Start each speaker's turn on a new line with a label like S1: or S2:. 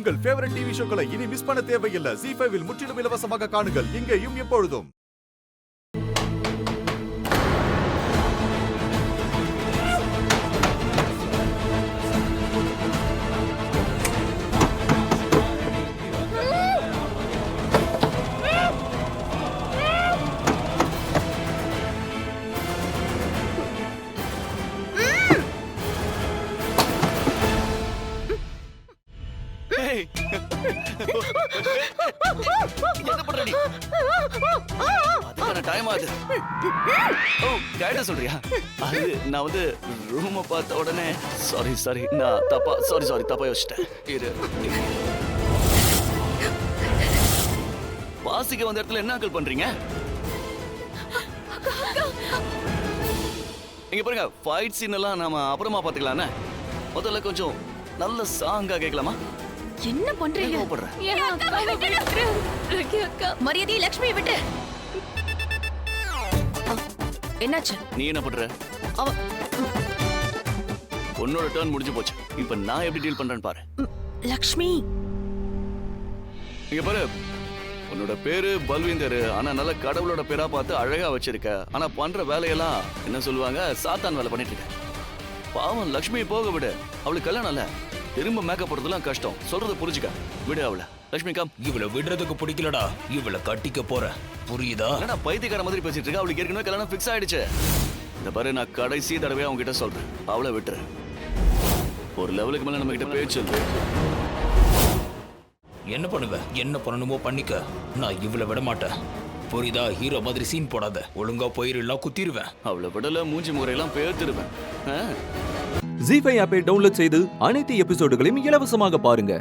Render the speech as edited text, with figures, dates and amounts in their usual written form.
S1: உங்கள் favourite TV ஷோக்களை இனி miss பண்ண தேவையில்லை. ZEE5 இல் முற்றிலும் இலவசமாக காணுங்கள். இங்கேயும் எப்பொழுதும்.
S2: என்ன பண்ற நீ? அதுக்கான டைம் ஆகுது. ஓ, கைட சொல்றியா? அது நான் வந்து ரூமை பார்த்த உடனே சாரி நான் தப்பா யோசிச்சிட்டேன். இரு. வாசிக்க வந்த இடத்துல என்ன அக்கல் பண்றீங்க? இங்க பாருங்க, ஃபைட் சீன் எல்லாம் நாம அப்புறமா பாத்துக்கலாம்னே. முதல்ல கொஞ்சம் நல்ல சாங்கா கேட்கலாமா?
S3: என்ன பண்றீங்க? மரியாதை லட்சுமியை விட்டு. என்னாச்சு?
S2: நீ என்ன பண்ற? உன்னோட டர்ன் முடிஞ்சு போச்சு. இப்ப நான் எப்படி டீல் பண்றேன்னு பாரு.
S3: லட்சுமி,
S2: இங்க பாரு, உன்னோட பேரு பல்வீந்தர். ஆனா நல்ல கடவுளோட பேரா பார்த்து அழகா வச்சிருக்க. ஆனா பண்ற வேலையெல்லாம் என்ன சொல்லுவாங்க, சாத்தான் வேலை பண்ணிட்டு இருக்க. பாவம் லட்சுமி போக விடு. அவளுக்கு கல்யாணம் இல்ல. திரும்ப மேக்கப் போடுறதுலாம் கஷ்டம். சொல்றத புரிஞ்சுக்க. விடு அவளை. லட்சுமி கம்.
S4: இவளை விடுறதுக்கு பிடிக்கலடா. இவளை கட்டிக்க போற, புரியுதா?
S2: என்னடா பைத்தியக்கார மாதிரி பேசிட்டு இருக்க? அவளுக்கு ஏற்கனவே கல்யாணம் ஃபிக்ஸ் ஆயிடுச்சு. இந்த பாரு, நான் கடைசி தடவையா அவங்க கிட்ட சொல்றேன், அவளை விட்டுரு. ஒரு லெவலுக்கு மேல நம்ம கிட்ட பேச்சு இல்லை.
S4: என்ன பண்ணுவ? என்ன பண்ணணுமோ பண்ணிக்க. நான் இவளை விட மாட்டேன், புரியுதா? ஹீரோ மாதிரி சீன் போடாத. ஒழுங்கா போயிடலாம், குத்திடுவேன்.
S2: அவளை விடல, மூஞ்சி முறையெல்லாம் பேர்த்திருவேன்.
S5: ZEE5 ஆப்பை டவுன்லோட் செய்து அனைத்து எபிசோடுகளையும் இலவசமாக பாருங்க.